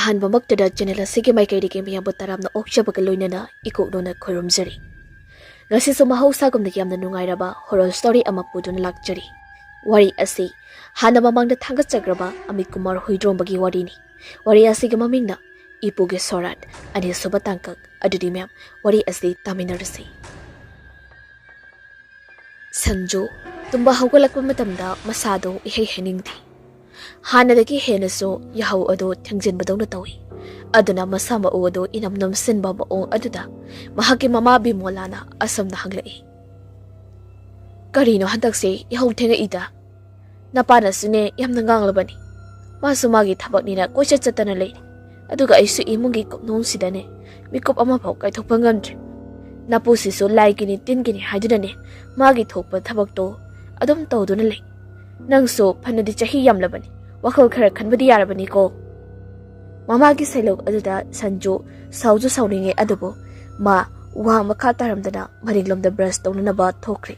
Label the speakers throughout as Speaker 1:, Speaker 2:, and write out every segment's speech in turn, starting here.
Speaker 1: ꯑꯍꯥꯟꯕꯃꯛꯇꯗ channel ꯑꯁꯤꯒꯤ ꯃꯥꯏꯀꯩꯗꯒꯤ ꯃꯌꯥꯝꯕꯨ ꯇꯔꯥꯝꯅ ꯑꯣꯛꯆꯕꯒ ꯂꯣꯏꯅꯅ ꯏꯀꯣꯛꯅꯣꯅ ꯈꯣꯏꯔꯨꯝꯖꯔꯤ꯫ ꯉꯁꯤꯁꯨ ꯃꯍꯧꯁꯥꯒꯨꯝꯅ ꯌꯥꯝꯅ ꯅꯨꯡꯉꯥꯏꯔꯕ ꯍꯣꯔꯔ ꯁ꯭ꯇꯣꯔꯤ ꯑꯃ ꯄꯨꯗꯨꯅ ꯂꯥꯛꯆꯔꯤ꯫ ꯋꯥꯔꯤ ꯑꯁꯤ ꯍꯥꯟꯅ ꯃꯃꯥꯡꯗ ꯊꯥꯒꯠꯆꯈ꯭ꯔꯕ ꯑꯃꯤꯠ ꯀꯨꯃꯥꯔ ꯍꯨꯏꯗ꯭ꯔꯣꯝꯕꯒꯤ ꯋꯥꯔꯤꯅꯤ꯫ ꯋꯥꯔꯤ ꯑꯁꯤꯒꯤ ꯃꯃꯤꯡꯅ ꯏꯄꯨꯒꯤ ꯁꯣꯔꯥꯠ ꯑꯅꯤꯁꯨꯕ ꯇꯥꯡꯀꯛ꯫ ꯑꯗꯨꯗꯤ ꯃꯌꯥꯝ ꯋꯥꯔꯤ ꯑꯁꯤ ꯇꯥꯃꯤꯟꯅꯔꯁꯤ꯫ ꯁꯟꯖꯨ ꯇꯨꯝꯕ ꯍꯧꯒꯠꯂꯛꯄ ꯃꯇꯝꯗ ꯃꯁꯥꯗꯣ ꯏꯍꯩ ꯍꯩꯅꯤꯡꯗꯦ꯫ ꯍꯥꯟꯅꯗꯒꯤ ꯍꯦꯟꯅꯁꯨ ꯌꯥꯍꯧ ꯑꯗꯨ ꯊꯦꯡꯖꯤꯟꯕꯗꯧꯅ ꯇꯧꯏ꯫ ꯑꯗꯨꯅ ꯃꯁꯥ ꯃꯎ ꯑꯗꯨ ꯏꯅꯝ ꯅꯝꯁꯤꯟꯕ ꯃꯑꯣꯡ ꯑꯗꯨꯗ ꯃꯍꯥꯛꯀꯤ ꯃꯃꯥ ꯕꯤꯃꯣꯂꯥꯅ ꯑꯁꯝꯅ ꯍꯪꯂꯛꯏ꯫ "ꯀꯔꯤꯅꯣ ꯍꯟꯗꯛꯁꯦ ꯌꯥꯍꯧ ꯊꯦꯡꯉꯛꯏꯗ? ꯅꯄꯥꯅꯁꯨꯅꯦ ꯌꯥꯝꯅ ꯉꯥꯡꯂꯕꯅꯤ꯫ ꯃꯥꯁꯨ ꯃꯥꯒꯤ ꯊꯕꯛꯅꯤꯅ ꯀꯣꯏꯆꯠ ꯆꯠꯇꯅ ꯂꯩꯔꯤ꯫ ꯑꯗꯨꯒ ꯑꯩꯁꯨ ꯏꯃꯨꯡꯒꯤ ꯀꯨꯞꯅꯣꯝꯁꯤꯗꯅꯦ ꯃꯤꯀꯨꯞ ꯑꯃꯐꯥꯎ ꯀꯥꯏꯊꯣꯛꯄ ꯉꯝꯗ꯭ꯔꯦ꯫ ꯅꯄꯨꯁꯤꯁꯨ ꯂꯥꯏꯒꯤꯅꯤ ꯇꯤꯟꯒꯤꯅꯤ ꯍꯥꯏꯗꯨꯅꯅꯦ ꯃꯥꯒꯤ ꯊꯣꯛꯄ ꯊꯕꯛꯇꯣ ꯑꯗꯨꯝ ꯇꯧꯗꯨꯅ ꯂꯩ꯫ ꯅꯪꯁꯨ ꯐꯅꯗꯤ ꯆꯍꯤ ꯌꯥꯝꯂꯕꯅꯤ, ꯋꯥꯈꯜ ꯈꯔ ꯈꯟꯕꯗꯤ ꯌꯥꯔꯕꯅꯤꯀꯣ." ꯃꯃꯥꯒꯤ ꯁꯩꯂꯧ ꯑꯗꯨꯗ ꯁꯟꯖꯨ ꯁꯥꯎꯖꯨ ꯁꯥꯎꯅꯤꯡꯉꯦ, ꯑꯗꯨꯕꯨ ꯃꯥ ꯋꯥ ꯃꯈꯥ ꯇꯥꯔꯝꯗꯅ ꯃꯅꯤꯡꯂꯣꯝꯗ ꯕ꯭ꯔꯁ ꯇꯧꯅꯅꯕ ꯊꯣꯛꯈ꯭ꯔꯦ꯫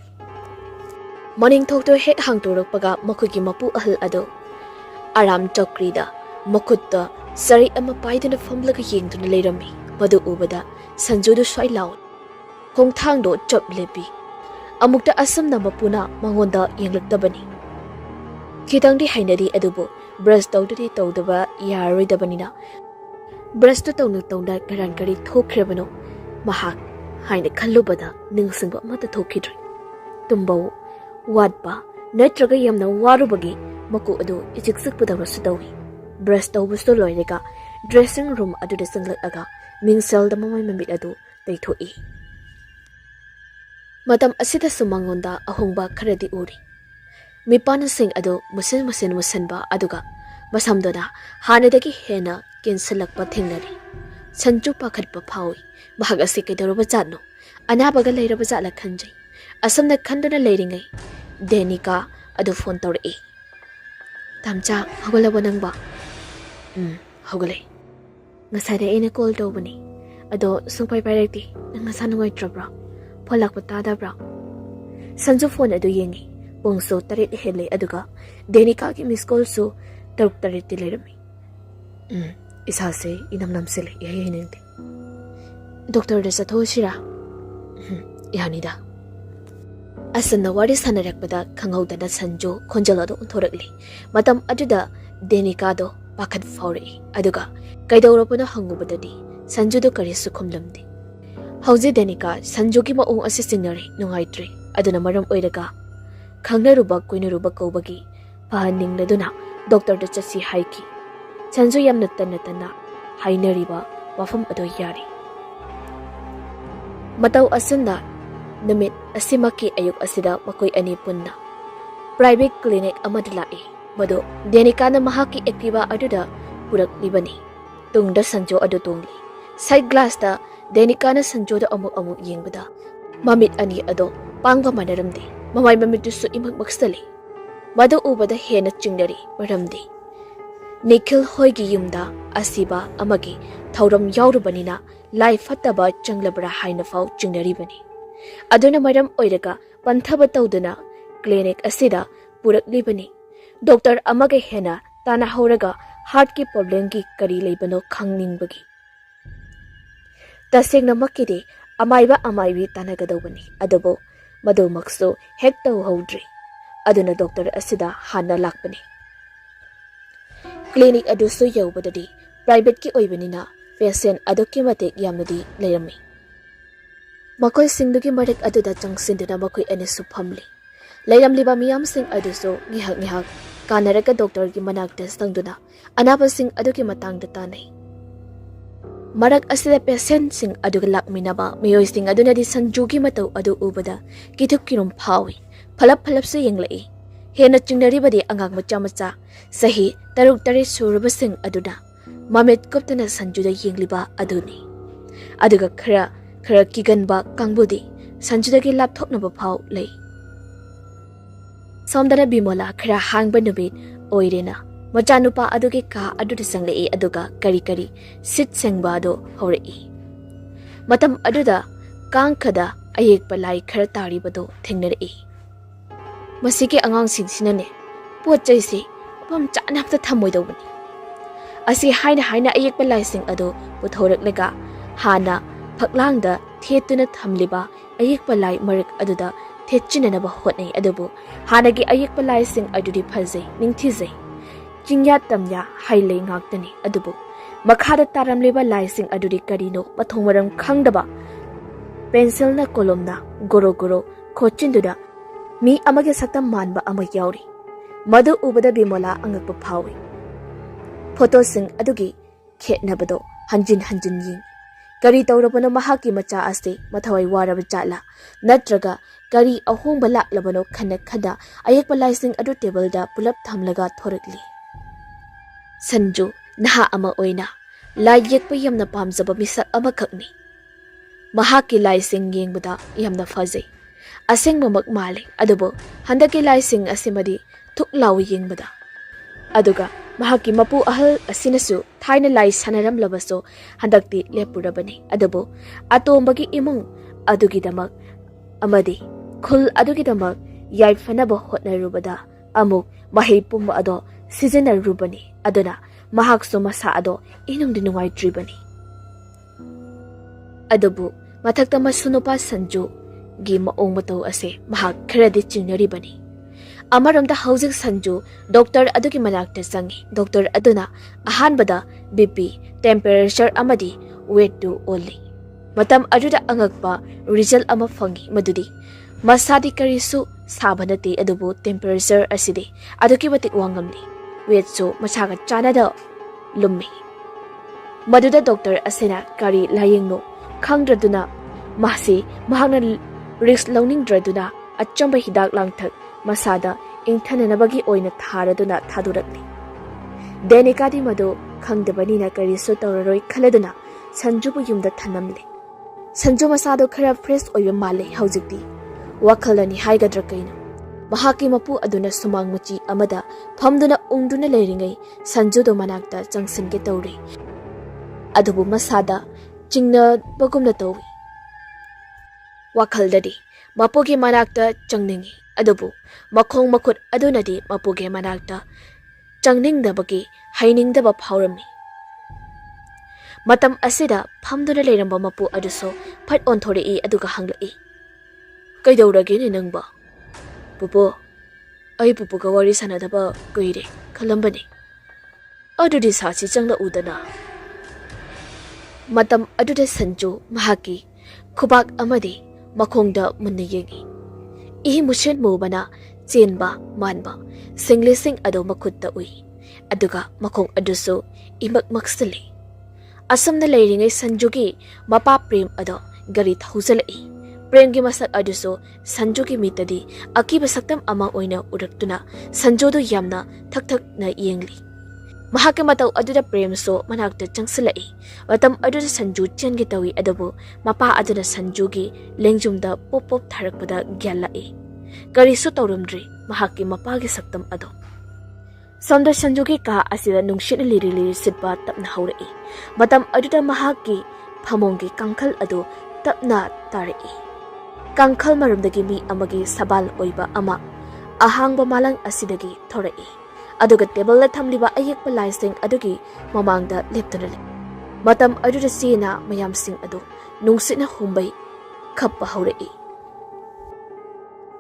Speaker 1: ꯃꯅꯤꯡ ꯊꯣꯡꯗꯣ ꯍꯦꯛ ꯍꯥꯡꯇꯣꯔꯛꯄꯒ ꯃꯈꯣꯏꯒꯤ ꯃꯄꯨ ꯑꯍꯜ ꯑꯗꯨ ꯑꯔꯥꯝ ꯆꯧꯀ꯭ꯔꯤꯗ ꯃꯈꯨꯠꯇ ꯆꯔꯩ ꯑꯃ ꯄꯥꯏꯗꯨꯅ ꯐꯝꯂꯒ ꯌꯦꯡꯗꯨꯅ ꯂꯩꯔꯝꯃꯤ꯫ ꯃꯗꯨ ꯎꯕꯗ ꯁꯟꯖꯨꯗꯨ ꯁ꯭ꯋꯥꯏ ꯂꯥꯎꯏ, ꯈꯣꯡꯊꯥꯡꯗꯣ ꯆꯞ ꯂꯦꯞꯄꯤ꯫ ꯑꯃꯨꯛꯇ ꯑꯁꯨꯝꯅ ꯃꯄꯨꯅ ꯃꯉꯣꯟꯗ ꯌꯦꯡꯂꯛꯇꯕꯅꯤ꯫ ꯈꯤꯇꯪꯗꯤ ꯍꯩꯅꯔꯤ, ꯑꯗꯨꯕꯨ ꯕ꯭ꯔꯁ ꯇꯧꯗꯗꯤ ꯇꯧꯗꯕ ꯌꯥꯔꯔꯣꯏꯗꯕꯅꯤꯅ ꯕ꯭ꯔꯁꯇꯨ ꯇꯧꯅ ꯇꯧꯅ ꯀꯔꯥꯟ ꯀꯔꯤ ꯊꯣꯛꯈ꯭ꯔꯕꯅꯣ ꯃꯍꯥꯛ ꯍꯥꯏꯅ ꯈꯜꯂꯨꯕꯗ ꯅꯤꯡꯁꯤꯡꯕ ꯑꯃꯠꯇ ꯊꯣꯛꯈꯤꯗ꯭ꯔꯦ꯫ ꯇꯨꯝꯕ ꯋꯥꯠꯄ ꯅꯠꯇ꯭ꯔꯒ ꯌꯥꯝꯅ ꯋꯥꯔꯨꯕꯒꯤ ꯃꯀꯣꯛ ꯑꯗꯨ ꯏꯆꯤꯛ ꯆꯤꯛꯄꯗꯧꯅꯁꯨ ꯇꯧꯏ꯫ ꯕ꯭ꯔꯁ ꯇꯧꯕꯁꯨ ꯂꯣꯏꯔꯒ ꯗ꯭ꯔꯦꯁꯤꯡ ꯔꯨꯝ ꯑꯗꯨꯗ ꯆꯪꯂꯛꯑꯒ ꯃꯤꯡꯁꯦꯜꯗ ꯃꯃꯥꯏ ꯃꯃꯤꯠ ꯑꯗꯨ ꯇꯩꯊꯣꯛꯏ꯫ ꯃꯇꯝ ꯑꯁꯤꯗꯁꯨ ꯃꯉꯣꯟꯗ ꯑꯍꯣꯡꯕ ꯈꯔꯗꯤ ꯎꯔꯤ꯫ ꯃꯤꯄꯥꯟꯁꯤꯡ ꯑꯗꯨ ꯃꯨꯁꯟꯕ ꯑꯗꯨꯒ ꯃꯁꯝꯗꯨꯅ ꯍꯥꯟꯅꯗꯒꯤ ꯍꯦꯟꯅ ꯀꯦꯟꯁꯤꯜꯂꯛꯄ ꯊꯦꯡꯅꯔꯤ꯫ ꯁꯟꯖꯨ ꯄꯥꯈꯠꯄ ꯐꯥꯎꯏ꯫ ꯃꯍꯥꯛ ꯑꯁꯤ ꯀꯩꯗꯧꯔꯕ ꯖꯥꯠꯅꯣ? ꯑꯅꯥꯕꯒ ꯂꯩꯔꯕ ꯖꯥꯠꯂ ꯈꯟꯖꯩ꯫ ꯑꯁꯨꯝꯅ ꯈꯟꯗꯨꯅ ꯂꯩꯔꯤꯉꯩ ꯗꯦꯅꯤꯀꯥ ꯑꯗꯨ ꯐꯣꯟ ꯇꯧꯔꯛꯏ꯫ "ꯇꯥꯝꯆꯥ, ꯍꯧꯒꯠꯂꯕꯣ ꯅꯪꯕꯣ?" "ꯍꯧꯒꯠꯂꯦ꯫ ꯉꯁꯥꯏꯗ ꯑꯩꯅ ꯀꯣꯜ ꯇꯧꯕꯅꯤ, ꯑꯗꯣ ꯁꯨꯡꯄꯥꯏ ꯄꯥꯏꯔꯛꯇꯦ꯫ ꯅꯪ ꯅꯁꯥ ꯅꯨꯡꯉꯥꯏꯇ꯭ꯔꯕ꯭ꯔꯣ? ꯐꯣꯟ ꯂꯥꯛꯄ ꯇꯥꯗꯕ꯭ꯔꯣ?" ꯁꯟꯖꯨ ꯐꯣꯟ ꯑꯗꯨ ꯌꯦꯡꯉꯤ꯫ ꯄꯨꯡꯁꯨ 7 ꯍꯦꯜꯂꯦ, ꯑꯗꯨꯒ ꯗꯦꯅꯤꯀꯥꯒꯤ ꯃꯤꯁ ꯀꯣꯜꯁꯨ 6-7ꯇꯤ ꯂꯩꯔꯝꯃꯤ꯫ "ꯏꯁꯥꯁꯦ ꯏꯅꯝ ꯅꯝꯁꯤꯜꯂꯦ, ꯏꯍꯩ ꯍꯩꯅꯤꯡꯗꯦ꯫ ꯗꯣꯛꯇꯔꯗ ꯆꯠꯊꯣꯛꯎꯁꯤꯔꯥ?" "ꯌꯥꯅꯤꯗ." ꯑꯁꯨꯝꯅ ꯋꯥꯔꯤ ꯁꯥꯟꯅꯔꯛꯄꯗ ꯈꯪꯍꯧꯗꯅ ꯁꯟꯖꯨ ꯈꯣꯟꯖꯦꯜ ꯑꯗꯨ ꯑꯣꯟꯊꯣꯔꯛꯂꯤ꯫ ꯃꯇꯝ ꯑꯗꯨꯗ ꯗꯦꯅꯤꯀꯥꯗꯣ ꯄꯥꯈꯠ ꯐꯥꯎꯔꯛꯏ, ꯑꯗꯨꯒ ꯀꯩꯗꯧꯔꯕꯅꯣ ꯍꯪꯉꯨꯕꯗꯗꯤ ꯁꯟꯖꯨꯗꯨ ꯀꯔꯤꯁꯨ ꯈꯨꯝꯂꯝꯗꯦ꯫ ꯍꯧꯖꯤꯛ ꯗꯦꯅꯤꯀꯥ ꯁꯟꯖꯨꯒꯤ ꯃꯑꯣꯡ ꯑꯁꯤ ꯆꯤꯡꯅꯔꯤ, ꯅꯨꯡꯉꯥꯏꯇ꯭ꯔꯦ꯫ ꯑꯗꯨꯅ ꯃꯔꯝ ꯑꯣꯏꯔꯒ ꯈꯪꯅꯔꯨꯕ ꯀꯣꯏꯅꯔꯨꯕ ꯀꯧꯕꯒꯤ ꯐꯍꯟꯅꯤꯡꯂꯗꯨꯅ ꯗꯣꯛꯇꯔꯗ ꯆꯠꯁꯤ ꯍꯥꯏꯈꯤ꯫ ꯁꯟꯖꯨ ꯌꯥꯝꯅ ꯇꯟꯅ ꯍꯥꯏꯅꯔꯤꯕ ꯋꯥꯐꯝ ꯑꯗꯨ ꯌꯥꯔꯤ꯫ ꯃꯇꯧ ꯑꯁꯨꯝꯅ ꯅꯨꯃꯤꯠ ꯑꯁꯤꯃꯛꯀꯤ ꯑꯌꯨꯛ ꯑꯁꯤꯗ ꯃꯈꯣꯏ ꯑꯅꯤ ꯄꯨꯟꯅ ꯄ꯭ꯔꯥꯏꯚꯦꯠ ꯀ꯭ꯂꯤꯅꯤꯛ ꯑꯃꯗ ꯂꯥꯛꯏ꯫ ꯃꯗꯨ ꯗꯦꯅꯤꯀꯥꯅ ꯃꯍꯥꯛꯀꯤ ꯑꯦꯛꯇꯤꯚꯥ ꯑꯗꯨꯗ ꯄꯨꯔꯛꯂꯤꯕꯅꯤ꯫ ꯇꯨꯡꯗ ꯁꯟꯖꯨ ꯑꯗꯨ ꯇꯣꯡꯂꯤ꯫ ꯁꯥꯏꯠ ꯒ꯭ꯂꯥꯁꯇ ꯑꯗꯦꯅꯤꯀꯥꯅ ꯁꯟꯖꯨꯗ ꯑꯃꯨꯛ ꯌꯦꯡꯕꯗ ꯃꯃꯤꯠ ꯑꯅꯤ ꯑꯗꯣ ꯄꯥꯡꯕ ꯃꯥꯟꯅꯔꯝꯗꯦ꯫ ꯃꯃꯥꯏ ꯃꯃꯤꯠꯇꯨꯁꯨ ꯏꯃꯛꯁꯜꯂꯤ꯫ ꯃꯗꯨ ꯎꯕꯗ ꯍꯦꯟꯅ ꯆꯤꯡꯅꯔꯤ, ꯃꯔꯝꯗꯤ ꯅꯤꯈꯤꯜ ꯍꯣꯏꯒꯤ ꯌꯨꯝꯗ ꯑꯁꯤꯕ ꯑꯃꯒꯤ ꯊꯧꯔꯝ ꯌꯥꯎꯔꯨꯕꯅꯤꯅ ꯂꯥꯏ ꯐꯠꯇꯕ ꯆꯪꯂꯕ꯭ꯔꯥ ꯍꯥꯏꯅ ꯐꯥꯎ ꯆꯤꯡꯅꯔꯤꯕꯅꯤ꯫ ꯑꯗꯨꯅ ꯃꯔꯝ ꯑꯣꯏꯔꯒ ꯄꯟꯊꯕ ꯇꯧꯗꯨꯅ ꯀ꯭ꯂꯤꯅꯤꯛ ꯑꯁꯤꯗ ꯄꯨꯔꯛꯂꯤꯕꯅꯤ꯫ ꯗꯣꯛꯇꯔ ꯑꯃꯒ ꯍꯦꯟꯅ ꯇꯥꯟꯅꯍꯧꯔꯒ ꯍꯥꯔꯠꯀꯤ ꯄ꯭ꯔꯣꯕ꯭ꯂꯦꯝꯒꯤ ꯀꯔꯤ ꯂꯩꯕꯅꯣ ꯈꯪꯅꯤꯡꯕꯒꯤ꯫ ꯇꯁꯦꯡꯅꯃꯛꯀꯤꯗꯤ ꯑꯃꯥꯏꯕꯤ ꯇꯥꯟꯅꯒꯗꯧꯕꯅꯤ, ꯑꯗꯨꯕꯨ ꯃꯗꯨꯃꯛꯁꯨ ꯍꯦꯛ ꯇꯧꯍꯧꯗ꯭ꯔꯤ꯫ ꯑꯗꯨꯅ ꯗꯣꯛꯇꯔ ꯑꯁꯤꯗ ꯍꯥꯟꯅ ꯂꯥꯛꯄꯅꯤ꯫ ꯀ꯭ꯂꯤꯅꯤꯛ ꯑꯗꯨꯁꯨ ꯌꯧꯕꯗꯗꯤ ꯄ꯭ꯔꯥꯏꯚꯦꯠꯀꯤ ꯑꯣꯏꯕꯅꯤꯅ ꯄꯦꯁꯦꯟ ꯑꯗꯨꯛꯀꯤ ꯃꯇꯤꯛ ꯌꯥꯝꯅꯗꯤ ꯂꯩꯔꯝꯃꯤ꯫ ꯃꯈꯣꯏꯁꯤꯡꯗꯨꯒꯤ ꯃꯔꯛ ꯑꯗꯨꯗ ꯆꯪꯁꯤꯟꯗꯨꯅ ꯃꯈꯣꯏ ꯑꯅꯤꯁꯨ ꯐꯝꯂꯤ꯫ ꯂꯩꯔꯝꯂꯤꯕ ꯃꯤꯌꯥꯝꯁꯤꯡ ꯑꯗꯨꯁꯨ ꯉꯥꯏꯍꯥꯛ ꯀꯥꯟꯅꯔꯒ ꯗꯣꯛꯇꯔꯒꯤ ꯃꯅꯥꯛꯇ ꯆꯪꯗꯨꯅ ꯑꯅꯥꯕꯁꯤꯡ ꯑꯗꯨꯒꯤ ꯃꯇꯥꯡꯗ ꯇꯥꯟꯅꯩ꯫ ꯃꯔꯛ ꯑꯁꯤꯗ ꯄꯦꯁꯦꯟꯁꯤꯡ ꯑꯗꯨꯒ ꯂꯥꯛꯃꯤꯟꯅꯕ ꯃꯤꯑꯣꯏꯁꯤꯡ ꯑꯗꯨꯅꯗꯤ ꯁꯟꯖꯨꯒꯤ ꯃꯇꯧ ꯑꯗꯨ ꯎꯕꯗ ꯀꯤꯊꯨꯞ ꯀꯤꯔꯨꯝ ꯐꯥꯎꯏ꯫ ꯐꯂꯞꯁꯨ ꯌꯦꯡꯂꯛꯏ꯫ ꯍꯦꯟꯅ ꯆꯤꯡꯅꯔꯤꯕꯗꯤ ꯑꯉꯥꯡ ꯃꯆꯥ ꯆꯍꯤ 6-7 ꯁꯨꯔꯕꯁꯤꯡ ꯑꯗꯨꯅ ꯃꯃꯤꯠ ꯀꯨꯞꯇꯅ ꯁꯟꯖꯨꯗ ꯌꯦꯡꯂꯤꯕ ꯑꯗꯨꯅꯤ꯫ ꯑꯗꯨꯒ ꯈꯔ ꯀꯤꯒꯟꯕ ꯀꯥꯡꯕꯨꯗꯤ ꯁꯟꯖꯨꯗꯒꯤ ꯂꯥꯞꯊꯣꯛꯅꯕ ꯐꯥꯎ ꯂꯩ꯫ ꯁꯣꯝꯗꯅ ꯕꯤꯃꯣꯂꯥ ꯈꯔ ꯍꯥꯡꯕ ꯅꯨꯃꯤꯠ ꯑꯣꯏꯔꯦꯅ ꯃꯆꯥꯅꯨꯄꯥ ꯑꯗꯨꯒꯤ ꯀꯥ ꯑꯗꯨꯗ ꯆꯪꯂꯛꯏ, ꯑꯗꯨꯒ ꯀꯔꯤ ꯁꯤꯠ ꯁꯦꯡꯕ ꯑꯗꯨ ꯍꯧꯔꯛꯏ꯫ ꯃꯇꯝ ꯑꯗꯨꯗ ꯀꯥꯡꯈꯗ ꯑꯌꯦꯛꯄ ꯂꯥꯏ ꯈꯔ ꯇꯥꯔꯤꯕꯗꯨ ꯊꯦꯡꯅꯔꯛꯏ꯫ "ꯃꯁꯤꯒꯤ ꯑꯉꯥꯡꯁꯤꯡꯁꯤꯅꯅꯦ ꯄꯣꯠ ꯆꯩꯁꯤ ꯃꯐꯝ ꯆꯥꯅ ꯑꯝꯇ ꯊꯝꯃꯣꯏꯗꯧꯕꯅꯤ꯫ Asi haina ayekpa laising ado puthoraklega hana phaklangda thetuna thamliba ayekpa lai marik aduda thetchinanaba hotnai adubu hanagi ayekpa laising adudi phajai ningthijai chingya tamya hailei ngaktani adubu makhada taramleba laising adudi karino pathongmaram khangdaba pencil na kolom na goro goro khochinduda mi amage saktam manba ama yauri madu ubada bimola angakpa phawi photo sing adugi khetnabado hanjin yin kari tawrabano mahaki macha ase mathawai waraba chatla natraga kari ahongba laklabano khana ayekpa laising adu table da pulap thamlaga thorakli Sanju naha ama oina lai yekpa yamna pamjaba misak ama khakni mahaki laising yengbada yamna fazai asengba mak male adubo handaki laising asimadi thuklawi yengbada aduga mahaki mapu ahal asinasu thaina lai sanaram labaso handakti lepurabani adubo atombagi imung adugi damak amadi khul adugi damak yaifanaba hotnarubada amuk mahei pumba ado sizinarubani aduna mahakso masa ado inungdi nungai tribani adubu mathakta masunupa Sanju gi maong matau ase mahak kharadi chingnaribani amaramda housing Sanju doctor adugi manakta sangi doctor aduna ahanbada BP temperature amadi weight to only matam aduda angakpa result ama fangi madudi masadi karisu sabanati adubu temperature asidi aduki batik wangamli weight so masaga chanada lummi maduda doctor asena kari layingno khangdraduna masi mahagna risk launingdraduna achamba hidak langthak masada ingthananabagi oina tharaduna thadurakli denikadi madu khangdabanina karisu tawraroi khaladuna Sanjubu yumda thanamli Sanju masado khara fresh oiba male haujikti wakhalani haigadra kaina mahaki mapu aduna sumang muchi amada phamduna ungduna leiringai Sanjudo manakta changsinge tawri adubu masada chingna bagumna tawi wakhaldadi mapugi manakta changningi adubu makhong makhut adunadi mapugi manakta changningdabagi hainingdaba phawrami matam asida phamduna leiramba mapu aduso phat onthori aduga hanglai kaidawrage ne nangba pupu ai pupuga wari sanadaba koire khalambani adudi sachi changla udana matam aduda Sanju mahaki khubak amadi makhongda munna yengi I mushen mubana chenba manba singlising ado makutta ui aduga makhong aduso imak maksali asamna leiringai Sanjugi mapa prem ado gari thauzalai premgi masak aduso Sanjugi mitadi akiba saktam ama oina uraktuna Sanjodo yamna thak na yengli mahake matau aduda prem so manakta changsalai matam aduda Sanju chengi tawi adabu mapa aduna Sanjugi lengjumda pop tharakpada gyallai karisu tawrumdri mahaki mapagi saktam ado Samda Sanjugi ka asida nungshit liri sitba tapna haurai matam aduda mahaki phamongi kangkhal ado tapna tarai kangkhal marumdagi mi amagi sabal oiba ama ahangba malang asidagi thorai aduga table la thamliba ayekpa laising adugi mamangda leptuna matam aduda sina mayam sing adu nungsitna humbai khappa haurai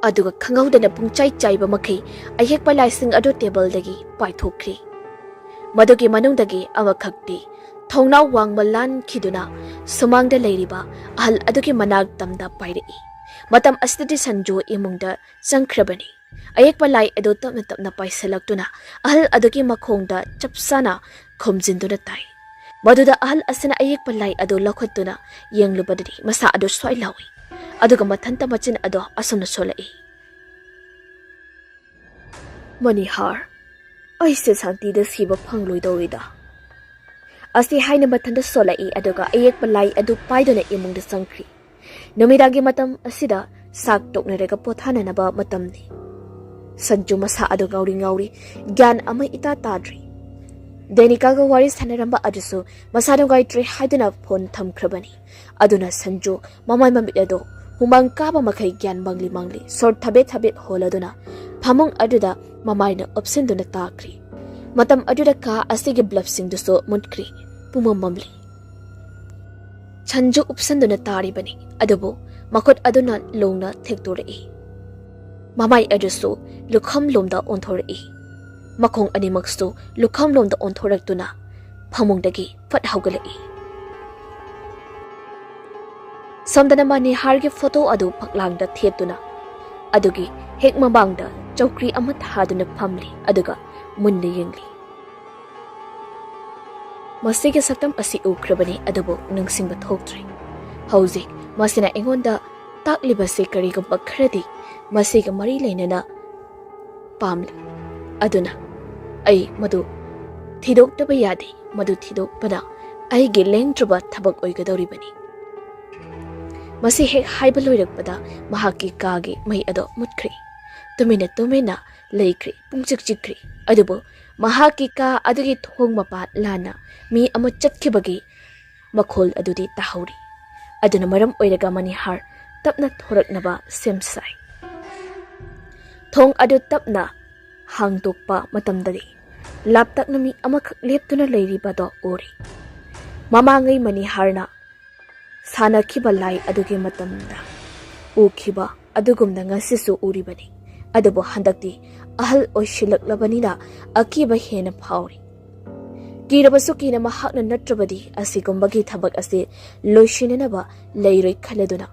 Speaker 1: aduga khangawdana pungchai chaiba makai ayekpa laising adu table dagi paithokri madugi manungdagi amakhakti thongnaw wangma lan khiduna sumangda leiriba ahal adugi manak tamda pairai matam astadi Sanju imungda changkhrabani ayekpa lai ado tapna paisalaktuna ahal adugi makhongda chapsana khomjinduna tai maduda ahal asana ayekpa lai ado lakhatuna yenglubadari masa ado swai lawi aduga mathanta machin ado asumna solai Manihar aise santi da siba phangloi dawida asi haina mathanda solai aduga ayekpa lai adu paidona imungda sangkri numidagi matam asida sak toknarega pothana naba matamni Sanju masa ado ngauri gyan ama ita tadri Denikaga wari sanaramba adusu masado gaitri haiduna phone thamkhrabani aduna Sanju mamai mamit ado humang kaba makai gyan mangli sort thabet holaduna phamung aduda mamaina opsinduna takri Matam aduda ka asigi bluffsing duso mutkri pumamamli. Chanju upsanduna tari bani adubo makot aduna longna thektorei. Mamai aduso lukham lomda onthorei. Makong animakso lukham lomda onthoraktuna phamungdagi phat haugalei. Samdana mani hargi photo adu paklangda thetuna adugi hek mabangda chokri amat haduna phamli aduga munna yengli. Masigi saktam asi ukrabani adubo nungsingba thoktre. Hauji masina engonda taklibase karigumba kharadi masiga mari leinana pamli. Aduna ai madu thidokdaba yadi madu thidokpada aigi lengtraba thabak oigadoribani. Masi hek haiba loirakpada mahaki kagi mai ado mutkri. Tumina leikri pungchik chikri adubo mahaki ka adugi thong mapat lana mi ama chatkibagi makhol adudi tahori. Aduna maram oiraga manihar tapna thoraknaba semsai. Thong adu tapna hangtokpa matamdari laptakna mi amakak leptuna leiribado ori. Mamangai maniharna sanakhiba lai adugi matamda ukhiba adugumna ngasisu uribani. Adubo handakti ahal oishilaklabanina akiba hena phauri. Kirabasu kina mahakna natrabadi asigumbagi thabak ase loishinanaba leiroi khaladuna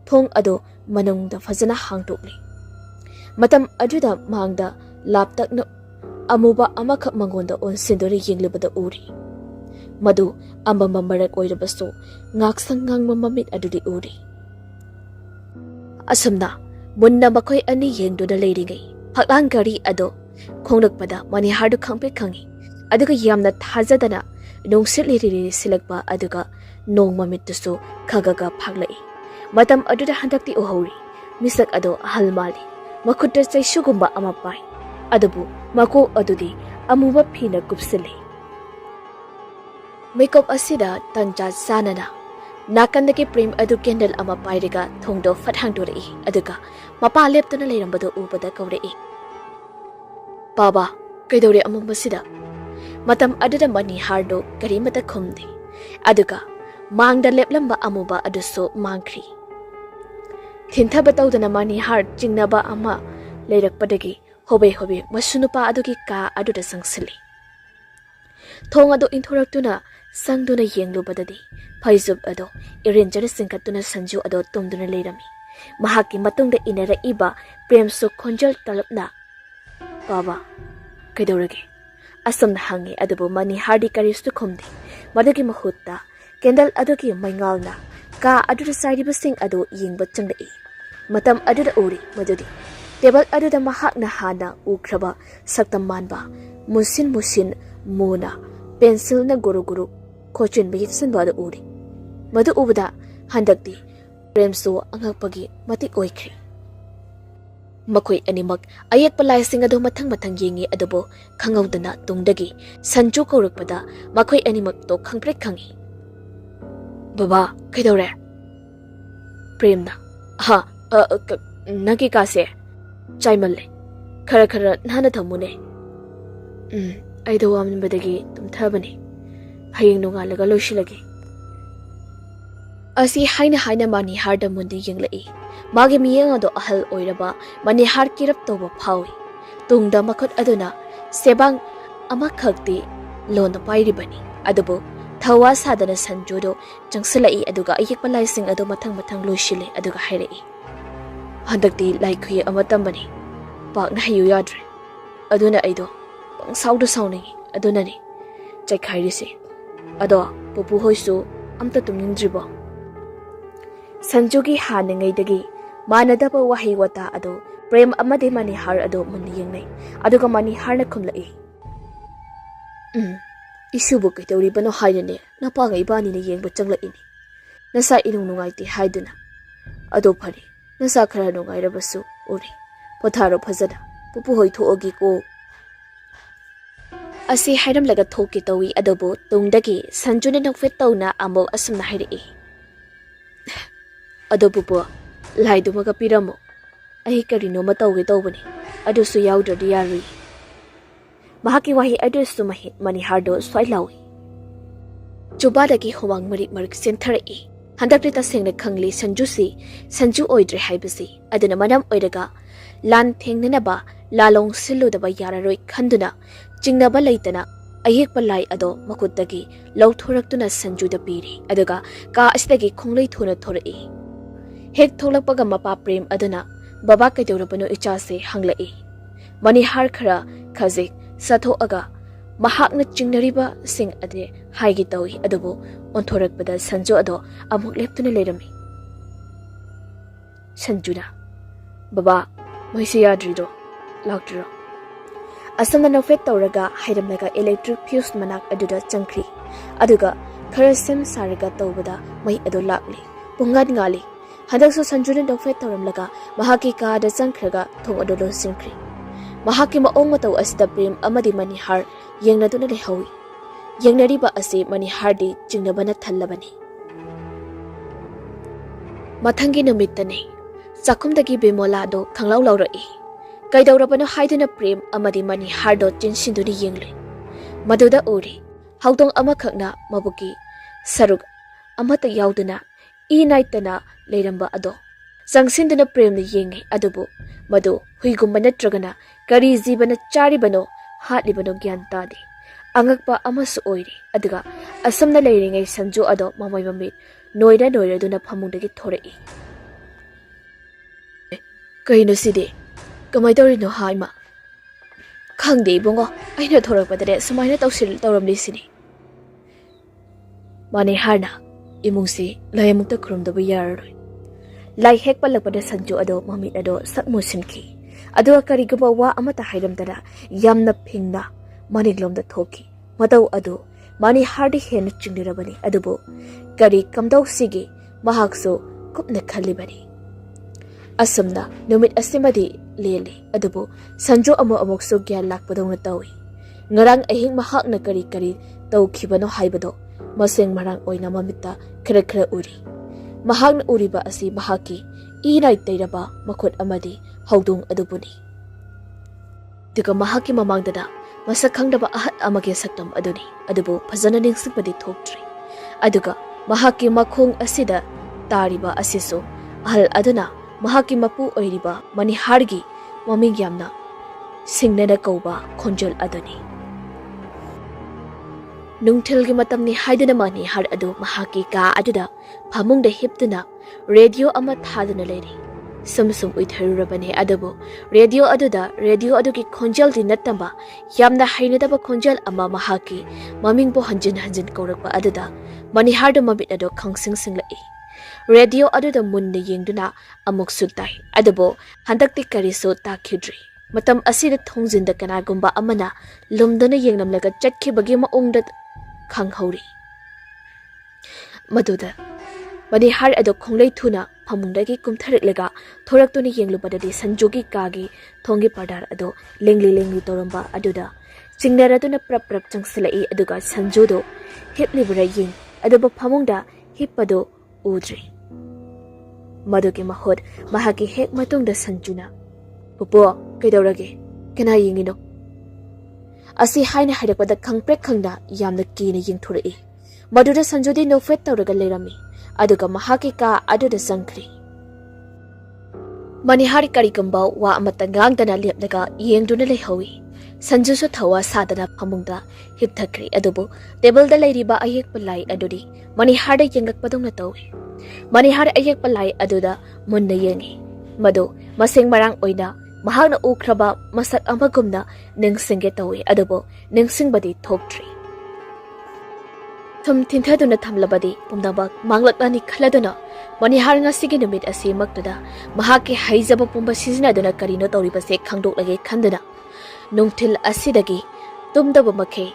Speaker 1: thong ado manungda fazana hangtokli. Matam aduda mangda laptakna amuba amakak mangonda onsindori yenglibada uri. Madu ambamba marak oirabasu ngaksangang mamamit adudi uri. Asumna munna makoy ani yengduna leiringai phaklang gari ado khonglakpada manihardu khangpe khangi aduga yamna thajadana nongsit liriri silakpa aduga nongmamittusu khagaga phaglai. Matam aduda handakti uhori misak ado halmali makutta chaisugumba amapai adubu mako adudi amuba phina kupsile. Makeup asida tanja sanana nakandagi prem adu candle ama pairiga thongdo fathangdorei aduga mapa leptuna leirambado ubada kaurei. Baba kaidore amumbasida matam aduda mani hardo karimata khumdi aduga mangda leplamba amuba aduso mangkhri. Thintaba tawdana mani har jingnaba ama leirakpadagi hobe masunupa adugi ka aduda sangsili. Thong ado inthoraktuna sangduna yenglubadadi Paizub ado irinjara singkatuna sanju ado tumduna leirami. Mahaki matungda inara iba premso khonjal talapna. Baba kaidorage asam hangi adubu mani hardi karistu khomdi. Madugi mahutta kendal adugi maingalna ka aduda sairiba sing ado yengba changlai. Matam aduda uri madudi tebal aduda mahakna hana ukraba saktam manba musin muna pencil na guru kochin bihit sanbada uri. Madu ubada handakti premso angakpagi matik oikri. Makoy animak ayat palay sing ado matang yengi adobo khangawdana tungdagi sanju kaurakpada makoy animak to khangprek khangi. Baba kaidore premna ha nagi kase chaimalle khara nana thamune. Aido waminbadagi tumthabani hayeng nongalaga loisilagi. Asi haina mani harda mundi yenglai. Magi miyeng ado ahal oiraba mani har kirap toba phawi. Tungda makot aduna sebang amakhakti lona pairibani. Adubo thawa sadana sanjodo changsalai aduga ayek palai sing ado mathang loisile aduga hairei. Handakti laikhuye amatambani pak na hayu yadre. Aduna aido pang sauni adunani chaikhairisi. Ado pupu hoisu amta tumnindribo. Sanjugi haningaidagi manadaba wahi wata ado prem amade mani har ado mundi yengnai aduga mani harna khumlai. Isubu kaitawri bano hainane napaga ibani ne yengba changlaini. Nasa inung nungaiti haiduna. Ado phari nasa khara nungairabasu uri. Potharo phajada pupu hoi thoagi ko. Asi hairam laga thoki tawi adobo tungdagi sanjuna nokfet tawna ambo asumna hairei. Adobo laidumaga piramo ai karino matawge tawbani adusu yaudradi yarui. mahaki wahi address Manihardo swailawi. Chubadagi huwang marik senthari. Handakli tasengna khangli Sanju oidre haibasi. Aduna manam oidaga lan thengnaba lalong siludaba yararoi khanduna jingnaba leitana ayek palai ado makutagi lauthuraktuna Sanju da piri. Aduga ka asdagi khonglei thuna thorai. Hek tholakpaga mapa prem aduna baba kaidorabano ichase hanglai. Manihar khara khazik sathoaga mahakna chingnariba sing ade haigi tawi adubu onthorakpada Sanju ado amuk leptuna lerami. Sanjuna baba moise yadrido lautro asamna nofet tawraga hairamnaga electric fuse manak aduda changkri aduga khara sem saraga tawbada mai ado lakli pungat ngali hadakso Sanjuna nofet tawramlaga mahaki ka da changkhraga thong ado lo singkri mahaki maong mataw asida prem amadi Manihar yengnaduna lehawi yengnariba ase Manihardi jingnabana thallabani mathangi namittane chakhumdagi bemola do khanglaw lawrai kaidawrabano haiduna prem amadi Manihardo chinsinduni yengle maduda uri haudong amakhakna mabuki saruk amata yauduna naitana leiramba ado sangsinduna prem na yenge adubu madu huigumba natragana kari jibana charibano hatlibano gyan tadi angakpa amasu oiri aduga asamna leiringai Sanju ado mamai mamit noira duna phamungdagi thorai kaino sidi kamai tawrino haima khangde bongo aina thorakpadare sumaina tawramli sini Maniharna imungsi layamukta khurumdabu yararoi lai hek palakpada Sanju ado mamit ado sakmusinki aduga karigaba wa amata hairamdara yamna phingna maniglomda thoki mataw adu Manihardi hena chinglirabani adubu kari kamdaw sigi mahakso kupna khalibani asamna numit asimadi leli adubu Sanju amokso gyan lakpadawna tawi ngarang ahing mahakna kari tawkhibano haibado maseng marang oina mamita khara uri mahakna uriba asi mahaki inai tairaba makhot amadi haudung adubuni duga mahaki mamangdada masak khangdaba ahat amage saktam aduni adubu phajana ningsingpadi thoktre aduga mahaki makhong asida tariba asiso ahal aduna mahaki mapu oiriba Manihargi maming yamna singnana kauba khonjal aduni nungthilgi matamni haidana Manihar adu mahaki ka aduda phamungda hiptuna radio ama thaduna leri sumsum uitharurabane adubu radio adugi khonjal di natamba yamna hainadaba khonjal ama mahaki maming bo hanjin kaurakpa aduda Manihar da mabit ado khangsing singlai radio aduda munna yengduna amuk sutai adubu handakti kariso takhidri matam asida thongjinda kanagumba amana lumdana yengnamlaga chatkhibagi maongda khanghauri maduda Manihar ado khonglei thuna phamungdagi kumthariklega thoraktuni yenglubadadi Sanjugi kagi thongi padar ado lengli toramba aduda chingnaraduna prap changsilai aduga Sanjudo hiplibra ying aduba phamungda hippado udri madugi mahot mahaki hek matungda Sanjuna pupo kaidawrage kana yingino asi haina hairakpada khangprek khangda yamna kina yingthurai maduda Sanjudi nofet tawraga leirami aduga mahaki ka aduda sangkri Manihar karigamba wa amata ngangdana lepnaga yengduna lehawi Sanju su thawa sadana phamungda hipthakri adubu table da leiriba ayek palai adudi Manihar da yenglakpadongna tawi Manihar ayek palai aduda munna yengi madu maseng marang oina mahakna ukhraba masak amagumna ningsingge tawi adubu ningsingbadi thoktri thum thinthaduna thamlabadi pumnaba manglakani khaladuna Manihar ngasigi numit asi maktada mahaki haijaba pumba sizinaduna karino tawribase khangdoklage khanduna nungthil asidagi tumdaba makhe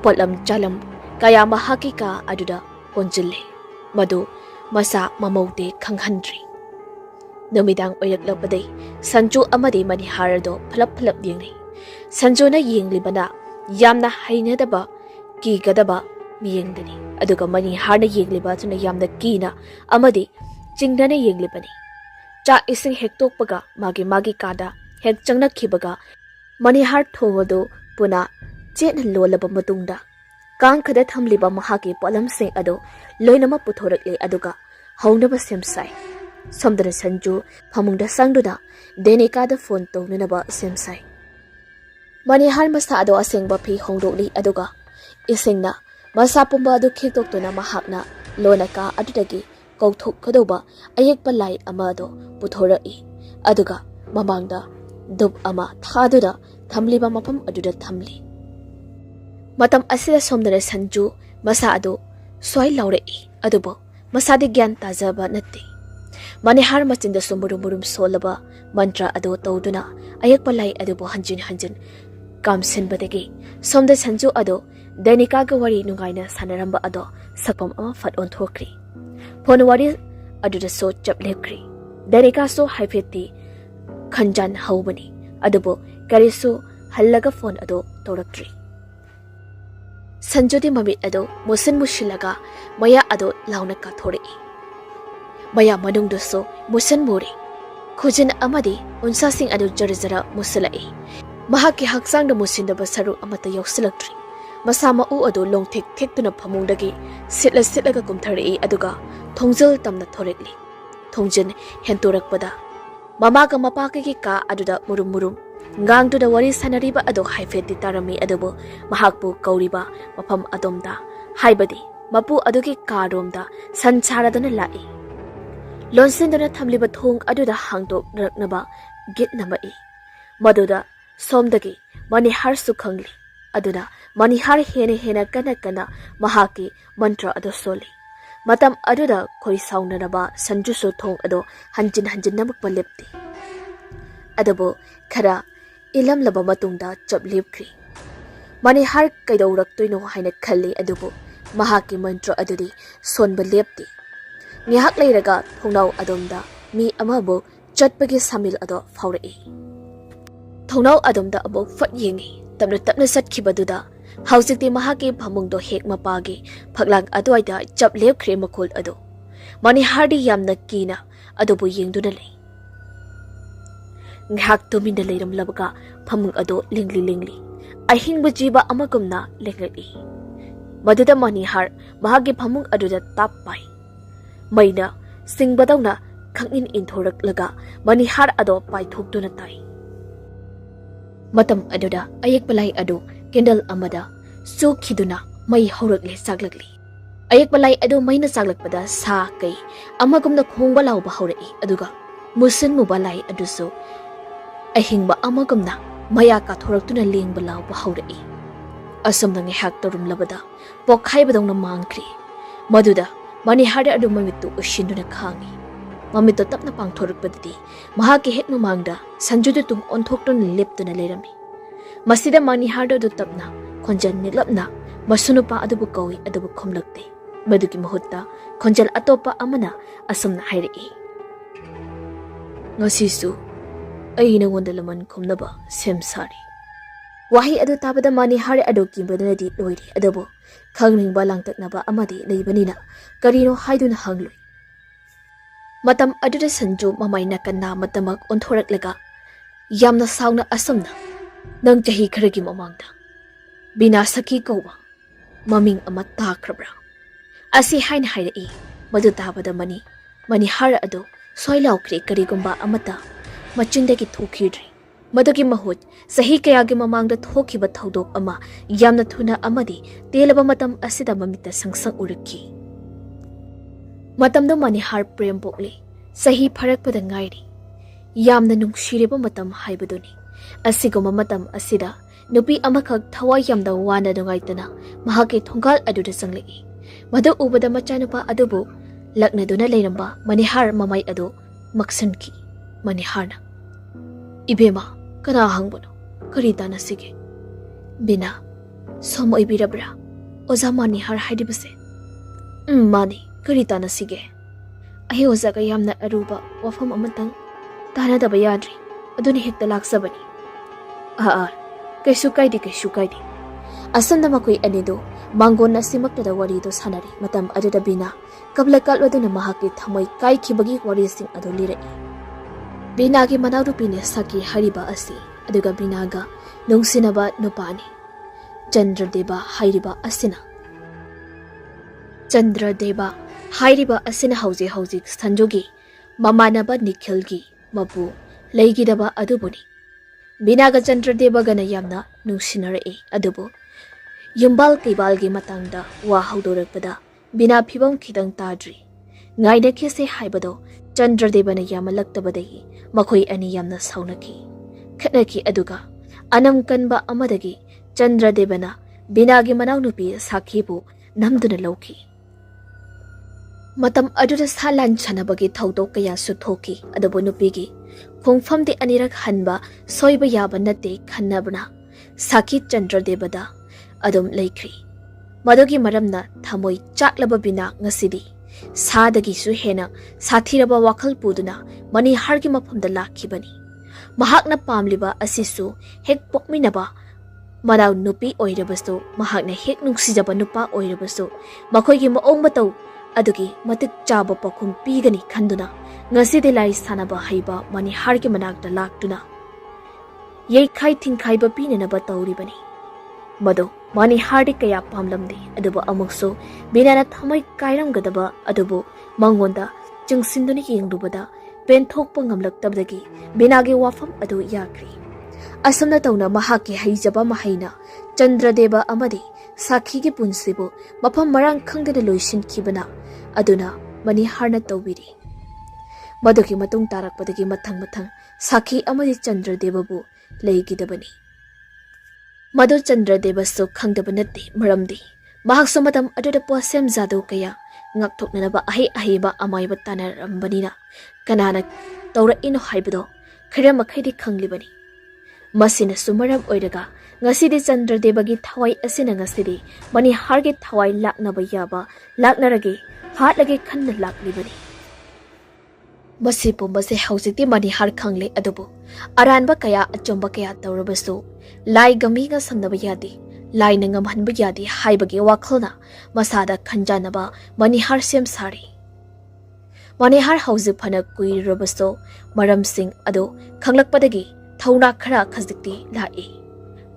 Speaker 1: polam chalam kaya mahaki ka aduda ponjille madu masa mamaude khanghandri numidang oyaklapade Sanju amadi Manihar do phalap yengni Sanju na yenglibana yamna hainadaba ki gadaba miyengdani aduga Manihar na yengliba tuna yamna kina amadi chingnana yenglibani cha ising hektokpaga magi kada hek changna khibaga Manihar thongado puna chen lolaba matungda kang khada thamliba mahaki polam sing ado loinama puthorakle aduga haunaba semsai somdana sanju phamungda sangduda denika da phone townaba semsai Manihar masa ado asengba phi hongdokli aduga isingna masa pumba adu khiktoktuna mahakna lonaka adudagi kauthok khadoba ayekpa lai amado puthorai aduga mamangda dub ama thaduda thamliba mapam aduda thamli matam asida somdana sanju masa ado soi laurei adubo masadi gyan tajaba natti Manihar machinda sumurum solaba mantra ado tawduna ayekpa lai adubo hanjin kamsin badagi somda sanju ado denika ga wari nungaina sanaramba ado sakpam ama fat on thokri phone wari aduda so chaplekri denika so haifeti khanjan haubani adubo karisu hallaga phone ado torakri sanjudi mamit ado musin mushilaga maya ado launa ka thori maya manung do so musin muri khujin amadi unsa sing ado jarjara musalai mahaki haksang da musin da basaru amata yausilaktri masama u ado longthek thektuna phamungdagi sitlaga kumthari aduga thongjal tamna thorekli thongjin hentorakpada mamaga mapakagi ka aduda murum ngang da wari sanariba ado haifeti tarami adubo mahakpu kauriba mafam adomda haibadi mapu adugi karomda sancharadana lai lonsindana thamliba thong aduda hangdok raknaba gitnamai maduda somdagi Manihar su khangli aduna Manihar hena kana mahaki mantra ado soli matam aduda khoi saunaraba sanju so thong ado hanjin namak palepti adabo khara ilam laba matungda chablipkri Manihar kaidauraktoino haina khalli adubo mahaki mantra adudi sonba lepti ngihak leiraga thongnau adomda mi amabu chatpagi samil ado faurei thongnau adomda abo fat yengi tapna satkibaduda haujikti mahaki phamungdo hek mapagi phaglang adwaida chaplep makol ado Manihardi yamna kina adobu yengduna lei ngak tuminda leiram labaka phamung ado lingli ahingba jiba amagumna lenglei maduda Manihar mahagi phamung aduda tappai maina singbadawna khangin inthoraklaga Manihar ado paithokduna tai matam aduda ayek balai adu kendal amada sukhiduna mai horakle saglakli ayek balai adu maina saglakpada sa kai amagumna khongba lawba horai aduga musin mubalai aduso ahingba amagumna maya ka thoraktuna lengba lawba horai asomna nge hak torum labada pokhai badongna mangkri maduda Manihar adu mamitu ushinduna khangi mamito tapna pangthorakpadati mahaki hek mamangda sanjudu tung onthokton leptuna lerami masida Manihar adu tapna khonjan niglapna masunupa adubu kawi adubu khomlakte maduki mahutta khonjal atopa amana asomna hairi ngasisu aina wondalaman khomnaba semsari wahi adu tabada Manihar adu kimbadadi loiri adubu khangringba langtaknaba amadi leibanina karino haiduna hangloi matam aduda sanju mamaina kanna matamak onthoraklaga yamna sauna asomna nang jahi kharagi mamangda bina saki kowa maming ama takrabra asi haina hairi madu tabada Manihar adu soilaukri karigumba amata machindagi thokidri madugi mahut sahi kayagi mamangda thokiba thodok ama yamna thuna amadi telaba matam asida mamita sangsang uraki matamdo Manihar prem pokli sahi pharakpada ngairi yamna nungshireba matam haibaduni asigoma matam asida nupi amakhak thawai yamda wana dungaitana mahaki thongal aduda sanglei madu ubada machanupa adubu laknaduna leiramba Manihar mamai adu maksanki Maniharna ibema kana hangbono kari dana sige bina som oibirabra oza Manihar haidibase mani kari dana sige ahi oza ga yamna aruba wafam amatang tana daba yadri aduni hekta laksabani kaisu kaidi asanda makoi anido mangon na simakta wari do sanari matam aduda bina kabla kalwaduna mahaki thamoi kai khibagi wari sing adu lirai bina gi manawru pine saki hariba asi aduga binaga nungsinaba nupani Chandradeva hairiba asina Chandradeva hairiba asina hauji sanjogi mamanaba nikhilgi mapu leigidaba adubuni binaga Chandradeva gana yamna nungsinare adubu yumbal kaibalgi matangda wa haudorakpada bina phibam khidang tadri ngaida khese haibado Chandradeva na yamalaktabadagi makhoi ani yamna saunaki khatnaki aduga anam kanba amadagi Chandradeva na binagi manaunupi sakhibu namduna lauki matam aduda salan chanabagi thaudok kaya suthoki adubu nupigi khongfamdi anirak hanba soiba yaba nate khannabna sakhi Chandradeva da adum laikri madogi maramna thamoi chaklaba bina ngasidi sadagi su hena sathiraba wakhal puduna mani hargi mafamda lakhibani mahakna pamliba asisu hek pokminaba manaw nupi oirabasu mahakna hek nungsijaba nupa oirabasu makoigi maong batau adugi matik chaba pakhum pigani khanduna ngasidi lai sanaba haiba mani hargi manakta laktuna yeikhai thingkhaiba pinanaba tauribani mado mani hardi kaya pamlamdi adubu amukso binana thamai kairamgadaba adubu mangonda chungsinduni yengrubada penthokpa ngamlaktabdagi binagi wafam adu yakri asamna tawna mahaki haijaba mahaina Chandradeva amadi sakhigi punsibu mafam marang khangdana loisin khibana aduna mani harna tawbiri madugi matung tarakpadagi mathang sakhi amadi Chandradeva bu leigidabani Madu Chandradeva so khangdaba natti maramdi mahakso matam aduda posem jadu kaya ngakthoknaba ahiba amaiba tanarambanina kanana tawra ino haibado khara makhaidi khanglibani masina sumaram oiraga ngasidi Chandradeva gi thawai asina ngasidi mani harge thawai laknaba yaba laknarage hatlage khanna laklibani Masipo base hausiti mani har khangle adubu aranba kaya achomba kaya tawrabasu lai gamiga samnaba yadi lai nangamhanba yadi haibagi wakhalna masada khanjanaba mani har sem sari mani har hausi phana kuirabasu maram sing ado khanglakpadagi thauna khara khazikti lai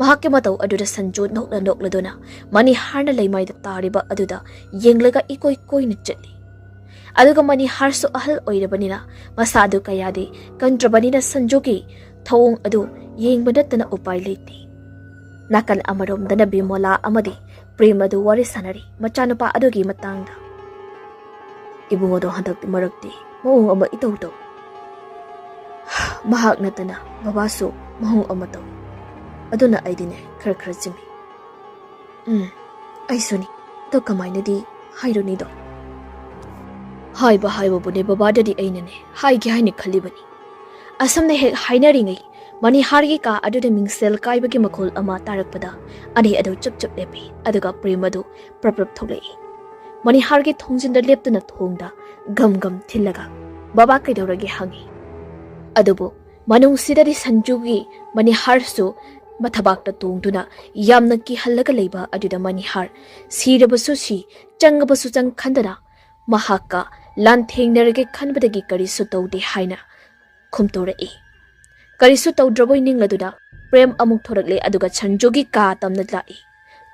Speaker 1: mahake matau aduda sanjo nokladona mani harna leimaida tariba aduda yenglaga ikoi koina chatli aduga mani harsu ahal oirabanina masadu kayade kantrabanina sanjogi thawong adu yengbanatana upai leiti nakal amarom dana bimola amadi premadu wari sanari machanupa adugi matangda ibungodo handak marakti mohong ama itawto mahak natana babasu mohong ama taw aduna aidine khara jimi aisuni to kamaina di haironi do haiba bune babadadi ainane haigi haini khalibani asamne hek hainaringai mani hargi ka aduda mingsel kaibagi makhol ama tarakpada ani adu chap lepi aduga premadu prap tholei mani hargi thongjinda leptuna thongda gam thillaga baba kaidoragi hangi adubu manung sidari sanjugi mani harsu mathabakta tongduna yamna ki hallaga leiba aduda mani har sirabasu si changabasu chang khandana mahaka lanthengnerage khanbadagi karisu tawde haina khumtorei karisu tawdraboi ningladuna prem amuk thorakle aduga chanjogi ka tamna lai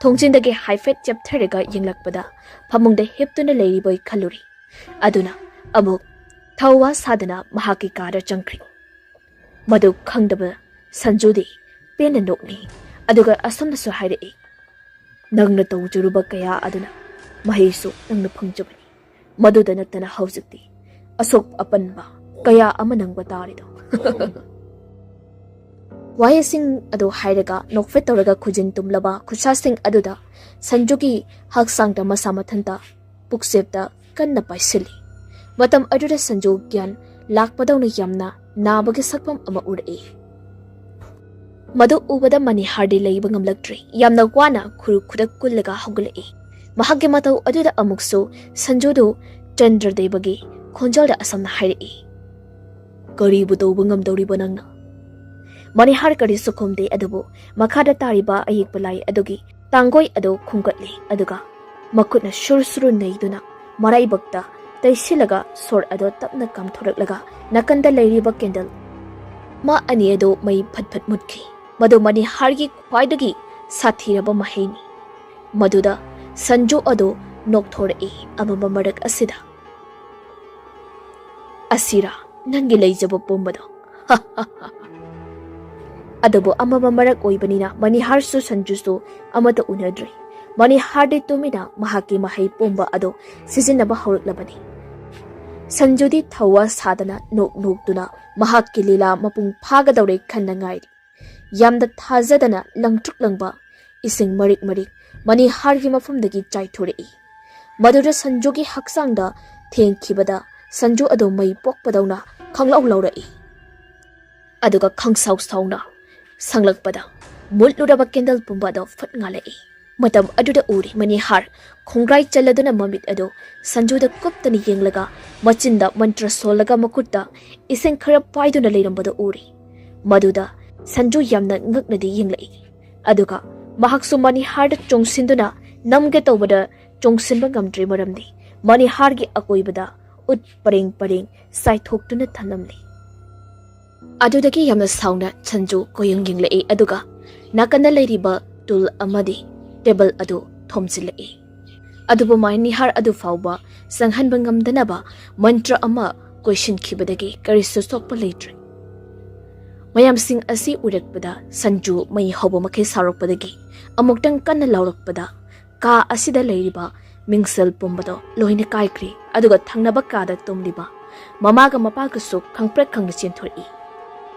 Speaker 1: thongjindagi haifet chaptharega yenglakpada phamungda heptuna leiriboi khaluri aduna amuk thawwa sadana mahaki kara changkhri madu khangdaba sanjudi pena nokni aduga asamna su hairei nangna tawjuruba kaya aduna mahisu nangna phangjabani maduda natana hauzikti asok apanba kaya amanangba tarido wayasing adu hairaga nokfet tawraga khujin tumlaba khusasing aduda sanjugi haksangda masamathanta puksepta kanna paisili matam aduda sanju gyan lakpadawna yamna nabagi sakpam ama urei madu ubada mani hardi leiba ngamlaktri yamna wana khuru khudak kullaga hogulei mahagge matau aduda amukso sanjodo Chandradevagi khonjalda asamna hairei karibu tawba ngamdawriba nangna mani har kari sukhumde adubu makhada tariba ayekpalai adugi tangoi adu khungkatli aduga makutna shuru neiduna marai bakta taisilaga sor ado tapna kamthoraklaga nakanda leiriba candle मा अनि अदो मई फटफट मुटखी मदो मनिहारगी ख्वाइदगी साथीरबा महेनी मदुदा संजू अदो नोकथोरई अमम मरक असिदा असिरा नंगी लेजबो पोंबदो adobo अमम मरक ओइबनिना मनिहारसु संजूसु अमत उनद्रे मनिहारदे तुमिना महाकी महै पोंबा अदो सिजिनबा हौरक्लबनी संजूदी थवा सादना नोक नोकदुना महाकी लीला मपुंग फागदौरे Khanna ngairi yamda thajadana langtruk langba ising marik marik मनिहारगी मफमदगी चाइथोरई मदुदा संजूगी हक्सांगदा थेंखिबदा Sanju अदो मई पोकपदौना खंगलाउ लौरई अदुगा खंगसाउ साउना संगलकपदा मुलुरबा candle पुंबादो फटंगालई मतम अदुदा उरी मनिहार खोंग्राई चलदुना ममित अदो संजूदा कुप्तनी येंगलगा मचिंदा मंत्र सोलगा मकुट्टा इसिंग खरा पाइदुना लेरंबदो Uri मदुदा Sanju यामना ngaknadi yenglei aduga mahaksu manihar da chongsindu namge tawbada chongsinba ngamdri maramdi manihar gi akoibada ut pareng pareng saithokduna thanamli adudagi yamna sauna sanju koyang yenglei aduga nakanda leiriba tul amadi table adu thomjilei adubu manihar adu fauba sanghanba ngamdanaba mantra ama question khibadagi karisu sokpa leitre mayam sing asi urakpada sanju mai hobo makhe sarokpadagi amuktang kanna laurakpada ka asida leiriba mingsel pumbado loine kaikri aduga thangnaba kada tumliba mamaga mapaga su khangprek khangna chenthori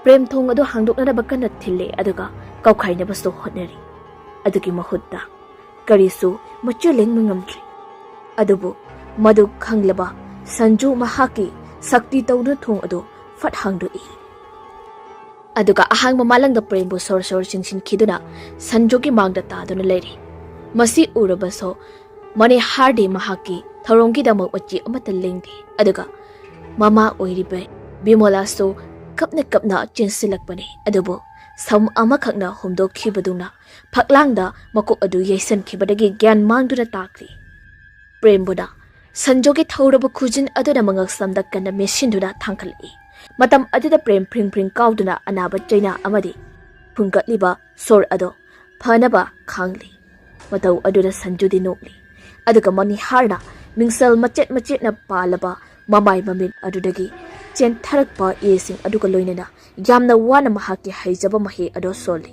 Speaker 1: prem thong adu hangdokna bakana thille aduga kaukhaina basu hotnari adugi mahutta karisu machu lengmangamdri adubu madu khanglaba sanju mahaki sakti tawna thong adu fat hangdoi aduga ahang mamalangda prembu sor sor chingshin khiduna sanjogi mangda taduna leiri masi urabaso mane harde mahaki thorongi da machi amata lengdi aduga mama oiribe bimola so kapna chinsilakpani adubo sam amakhakna humdo khibaduna phaklangda mako adu yesan khibadagi gyan mangduna takri prembuda sanjogi thoraba khujin aduna mangak samda kana meshinduna thangkhalai matam adida prem pring pring kauduna anaba chaina amadi phungkatliba sor ado phanaba khangli matau adura sanjudi nokli aduga mani harna mingsal machet na palaba mamai mamin adudagi chen tharakpa yesing aduga loinena yamna wana mahaki haijaba mahe ado soli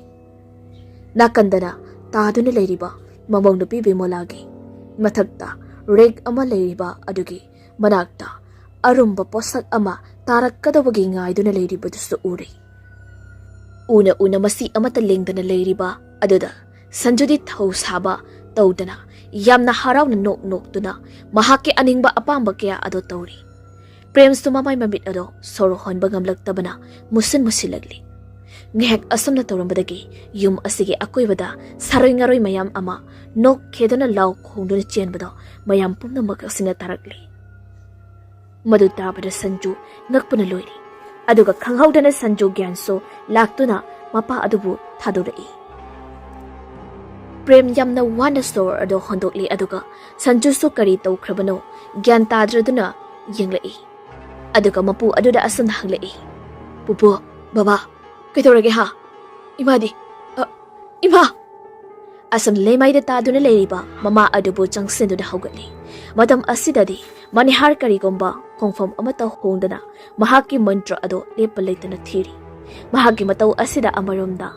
Speaker 1: nakandana taduna leiriba mamong nupi bimolagi mathakta reg ama leiriba adugi manakta arumba posak ama tarakadawagi ngaiduna leiribadusu uri una masi amata lengdana leiriba aduda sanjudi thau saba tawdana yamna harawna nokduna mahaki aningba apamba kya ado tawri premstu mamai mamit ado soro honba ngamlaktabana musilagli ngehek asamna tawrambadagi yum asigi akoibada saroi ngaroi mayam ama nok khedana law khongduna chenbado mayam pumna makasina tarakli madu tabada sanju ngakpuna loiri aduga khanghaudana sanju gyanso laktuna mapa adubu thadorai prem yamna wana store ado hondokli aduga sanju su kari tawkhrabano gyan tadraduna yenglai aduga mapu aduda asan hanglai pupu baba kaitorage ha imadi ima asam lemaida taduna leiriba mama adubu changsenduda haugatli madam asidadi manihar karigomba kongfam amata hongdana mahaki mantra ado lepalaitana thiri mahaki matau asida amaromda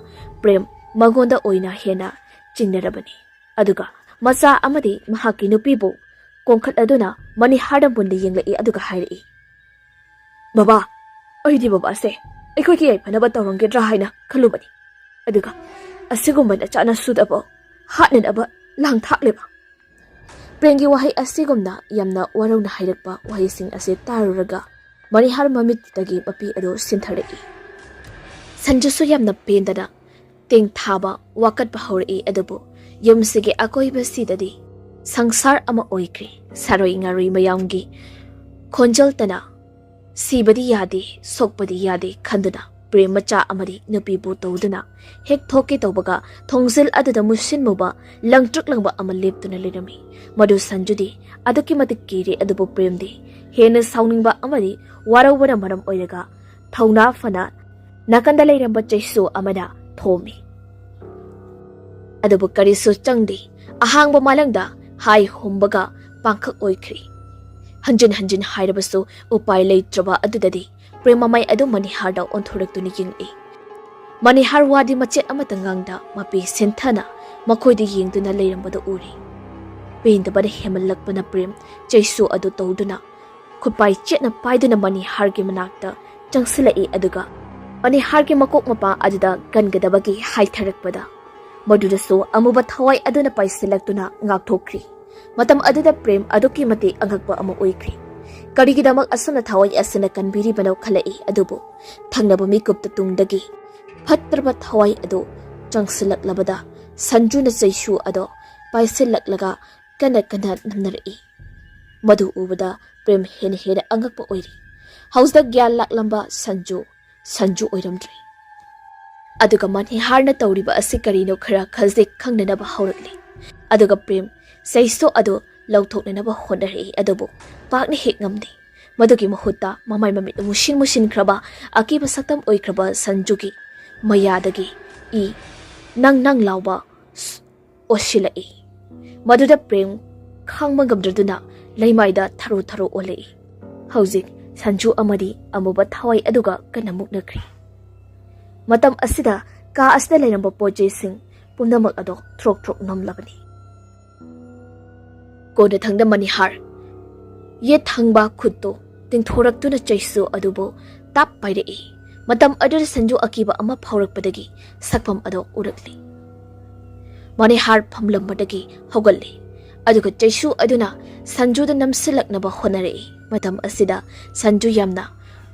Speaker 1: prem magonda oina hena chingnarabani aduga macha amadi mahaki nupibu kongkhat aduna manihar bunde yenglai aduga hairi baba oidi baba se ekoi ki phanaba tawrongedra haina khalubani aduga asigumban achana sudabo hatnen aba lang thakleba prengi wahai asigumna yamna warona hairakpa wahising ase taruraga manihar mamit tagi papi ado sintharei sanjusu yamna pendana teng thaba wakat bahori adubu yumsige akoiba sidadi sangsar ama oikri saroi ngaroi mayamgi khonjaltana sibadi yade sokpadi yade khanduna prem macha amadi nupi bu tawduna hek thoke tawbaga thongsil aduda musin moba langtruk langba ama leptuna lerami madu sanjudi aduki matik kire adubu premdi hena sauningba amadi warawara maram oiraga thauna fana Nakanda layramba chaisu amada thomi. Adubu karisu changdi ahangba malangda hai humbaga pangkhak oikri. Hanjin hanjin hairabasu upai leitraba adudadi premamai adu maniharda onthoraktuni ying'i. Manihar wadi machet amata ngangda mapi senthana makoidi yingduna layrambada uri. Pendabada hemalakpana prem chaisu adu tawduna kupai chetna paiduna manihargi manakta changsilai aduga manihargi makok mapa aduda gangadabagi haitharakpada madudasu amuba thawai aduna paisilakduna ngakthokri. Matam aduda prem aduki mati angakpa ama oikri. Karigidamak asuna thawai asuna kanbiri banaw khalai adubu thangnaba mikupta tungdagi phatraba thawai adu changsilaklabada sanjuna chaisu ado paisilaklaga kana kana namnari. Madu ubada prem hen hena angakpa oiri. Hausda gyal laklamba sanju oiramdri. Aduga maniharna tawriba asi karino khara khalje khangnanaba haurakli. Aduga prem saiso adu lauthoknanaba honari adubu pakni hek ngamdi. Madugi mahutta mamai mamit mushin kraba akiba saktam oikraba sanjugi mayadagi nang lauba osilai. Maduda prem khangma gamdraduna laimaida tharu olei. Hauzik sanju amadi amuba thawai aduga kanamuk nakri. Matam asida ka asda lairamba pojei sing punamak ado throk namlabani. Koda thangda manihar ye thangba khutto tingthoraktuna chaisu adubo tap pairei. Matam adur sanju akiba ama phaurakpadagi sakpam ado urakli. Manihar phamlambadagi hogalli. Aduga chaisu aduna sanjuda namsilaknaba honarei. Matam asida sanju yamna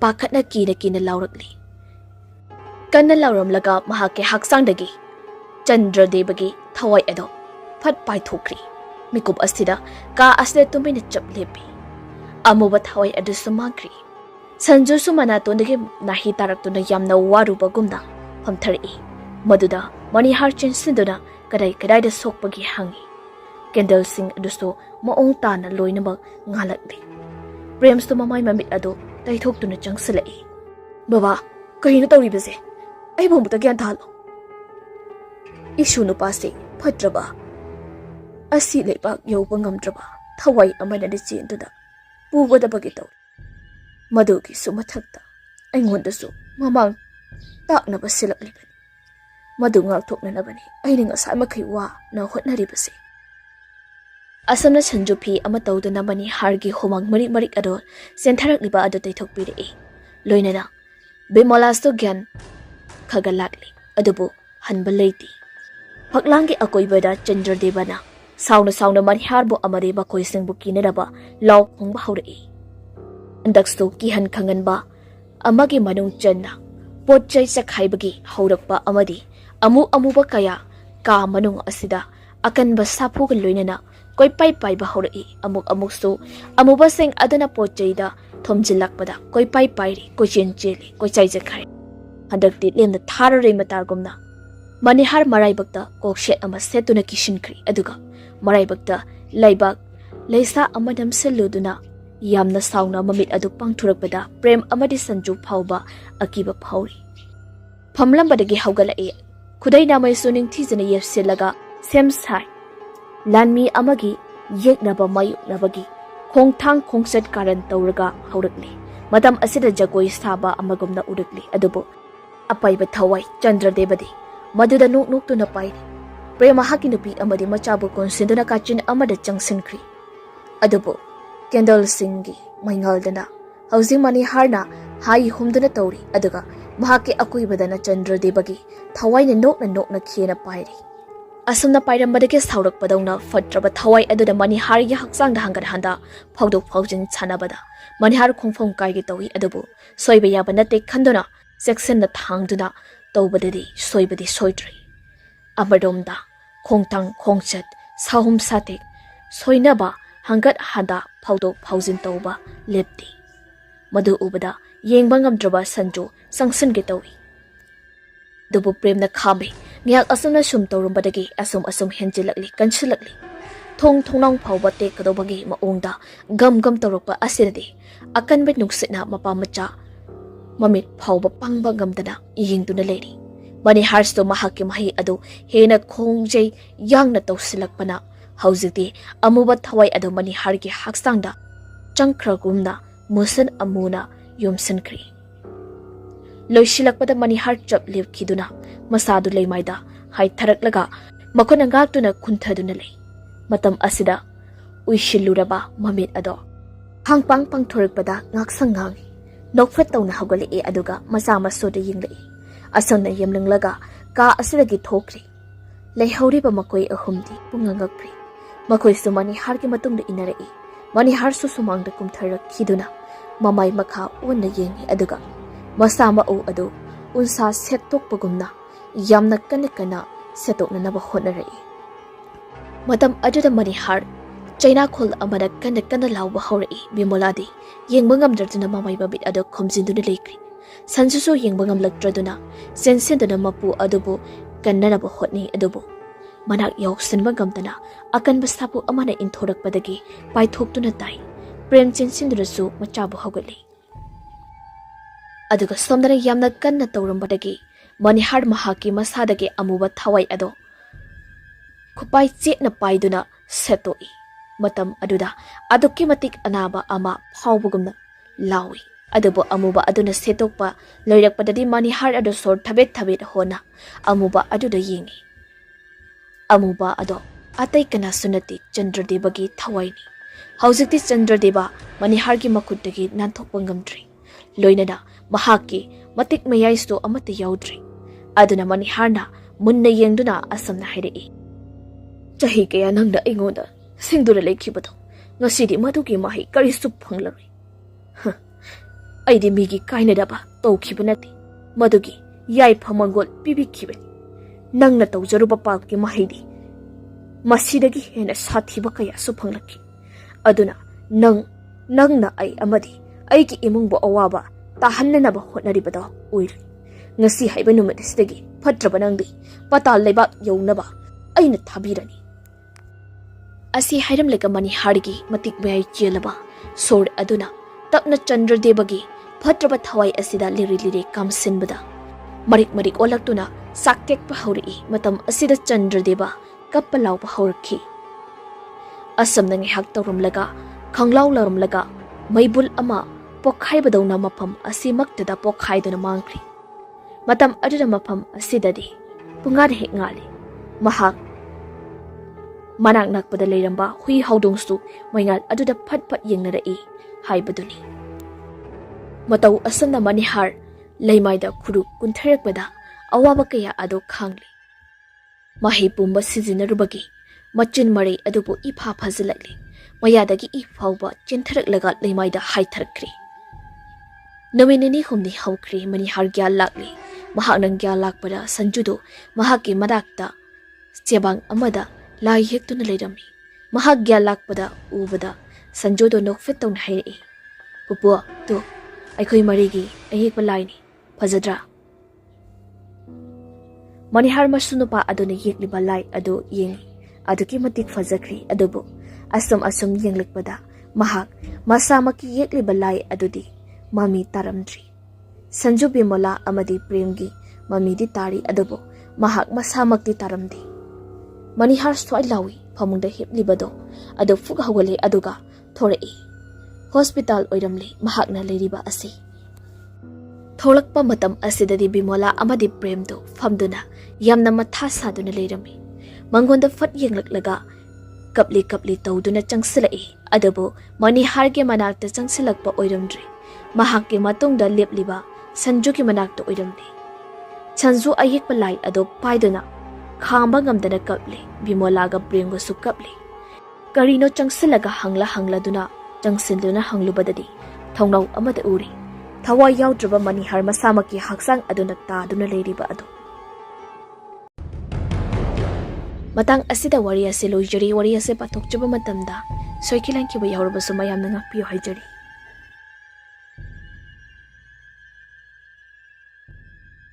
Speaker 1: pakhatna kina laurakli. Kanna lauramlaga mahake haksangdagi Chandra Debagi thawai ado phat paithokri. Mikup asida ka asde tumina chaplepi. Amuba thawai adu sumagri. Sanju sumana tondagi nahi taraktuna yamna waruba gumna phamthari. Maduda manihar chinsinduna kadai da sokpagi hangi. Candle sing aduso maong tana loinabag ngalakli. Prems to mamay mamit ado taithokduna changsilai. Baba, kahino tawribase? Ay bumuta gyan talo. Isu nupasi phatraba. Asi leibak yawba ngamdraba thawai amana di chinduda pubada bagi taw. Madugi sumathakta aingondasu mamang taknaba silaklibani. Madu ngakthoknanabani aini ngasai makai wa na hotnaribase. Asamna sanjupi ama tawduna manihargi homang marik ado sentharakliba ado taithokpirei. Loinana bimolasto gyan khagalakli adubu hanba leiti. Phaklangi akoibada Chandra Devana sauna maniharbo amare bakoi singbu kinaraba law khongba haurei. Andaksto kihan khanganba amagi manung channa potchai sakhaibagi haurakpa amadi amuba kaya ka manung asida akanba saphuga loinana koi pai ba haurei. Amuksu amuba sing adana potchaida thomjilakpada koi pai ri koi chen cheli koi chai jakhai. Handakti lemna tharare matargumna manihar maraibakta kokshet ama setuna kishinkri aduga maraibakta laibak leisa amadam seluduna yamna sauna mamit adu pangthurakpada prem amadi sanju phauba akiba phauri. Phamlambadagi haugalai khudai namai suning thijana yefsilaga semsai lanmi amagi yeknaba mayuknabagi khongthang khongset karan tawraga haurakli. Madam asida jagoi saba amagumna urakli adubo apaiba thawai Chandra Devadi maduda nuktuna pairi. Prema hakinupi amadi machabu konsinduna kachin amada changsinkri. Adubo candle singi maingaldana housing maniharna hai humduna tawri aduga mahake akuibadana Chandra Devagi thawai na nokna khiena pairi. Asumna pairambadagi saurakpadawna fatraba thawai aduda manihargi haksangda hangada phawdok phawjin chanabada manihar khongphom kaigi tawi adubu soiba yaba nate khanduna section na thangduna tawbadadi soibadi soitri. Amadumda khongtang khongchat sahum satek soinaba hangat handa phawdok phawjin tawba lepti. Madu ubada yengba ngamdraba sanju sangsinge tawi. Dubu premna khame ngiyak asumna sum tawrumbadagi asum henjilakli kansilakli. Thongnang phawba tekadobagi maongda gam tawrokpa asidadi akanba nuksitna mapa macha mamit phawba pangba ngamdana yingduna leiri mani harsto mahakki mahi adu hena khongjei yangna tawsilakpana haujiti amuba thawai adu mani hargi haksangda changkhragumna musan amuna yumsankri loisilakpada mani har chap lepkhiduna masadu leimaida hai tharaklaga makona ngakduna khunthaduna lei matam asida uishiluraba mamit ado hangpang pangthorakpada ngaksangang nokfat tawna hawgali e aduga masa masoda yinglei asana yemlanglaga ka asidagi thokri leihoriba makoi ahumdi pungangakri makoi sumani hargi matungda inarei mani har su sumangda kumtharak khiduna mamai makha unna yengi aduga masama o adu unsa setokpagumna yamna kana setokna naba honarei matam ajuda mani har China khol amada kana lawba hawrei bimoladi yengba ngamdraduna mamai babit adu khomjinduna leikri sansusu yengba ngamlakdraduna sensenduna mapu adubu kannanaba hotni adubu manak yawsanba ngamdana akanba sapu amana inthorakpadagi paithoktuna tai prem chensindunasu machabu hawgali aduga somdana yamna kanna tawrambadagi manihar mahaki masadagi amuba thawai ado khupai chetna paiduna setoi matam aduda adukki matik anaba ama phawbugumna lawi adubo amuba aduna setokpa loirakpadadi manihar adu sor thabet hona amuba aduda yingi amuba ado atai kana sunati chandradebagi thawaini haujikti chandradeba manihargi makhutagi nanthokpa ngamdri loinada mahaki matik mayaisto amata yaudri aduna maniharna munna yengduna asamna hairei chahi kaya nangda ingoda singdura lekhibado ngasidi madugi mahi karisu phanglaroi aidi migi kainadaba tawkhibanati madugi yai phamangol pibikibani nangna tawjaruba pakki mahidi masidagi hena sathiba kaya su phanglaki aduna nangna ai amadi aigi imungbo awaba tahannanaba hotnaribado oiri ngasi haiba numadisdagi phatraba nangdi patal leibak yaunaba aina thabirani asi hairam lega mani hargi matik mayai chelaba sor aduna tapna chandradebagi phatraba thawai asida liri kamsinbada marik olaktuna sakkek hawri matam asida chandradeba kappalaw hawrki asam nang hak tawrumlaga khanglaw larumlaga maibul ama pokhaibadawna mafam asimaktada pokhaiduna mangkri matam aduda mafam asidadi pungar hek ngali mahak manak nakpada leiramba hui haudongstu maingal aduda phat yengnarei haibaduni matau asamna manihar leimaida khuru kuntharakpada awaba kaya ado khangli mahi pumba sizinarubagi machin marei adubu ifa phazilakli mayadagi ifawba chintharaklaga leimaida haitharakri naminini humni hawkri manihar gya lakli mahak nang gya lakpada sanjudo mahaki madakta chebang amada lai hektuna leirami mahak gya lakpada ubada sanjodo nokfet tawna hairei pupu to aikhoi marigi ayekpa laini phajadra manihar masunupa aduna yekliba lai ado yengi aduki matik fajakri adubu asum yenglekpada mahak masamaki yekliba lai adudi mami taramdri sanju bimola amadi premgi mami di tari adubu mahak masamakti taramdi manihar swai lawi phamungda heplibado adu fuk hawale aduga thorei hospital oiramli mahakna leiriba asi tholakpa matam asidadi bimola amadi premdo famduna yamna matha saduna leirami mangonda fat yenglaklaga kapli tawduna changsilai adabu maniharge manakta changsilakpa oiramdri mahakki matungda lepliba sanjuki manakta oiramdi chanju ayekpa lai ado paiduna khamba ngamdana kapli bimolaga premgo su kapli karino changsilaga hangla duna changsiluna hanglubadadi thongnau amada uri thawai yaudraba manihar masamaki haksang aduna taduna leiriba adu matang asida wari ase loijari wari ase pathokchaba matamda soikilan kiba yaurbasu mayamna ngakpiyo haijari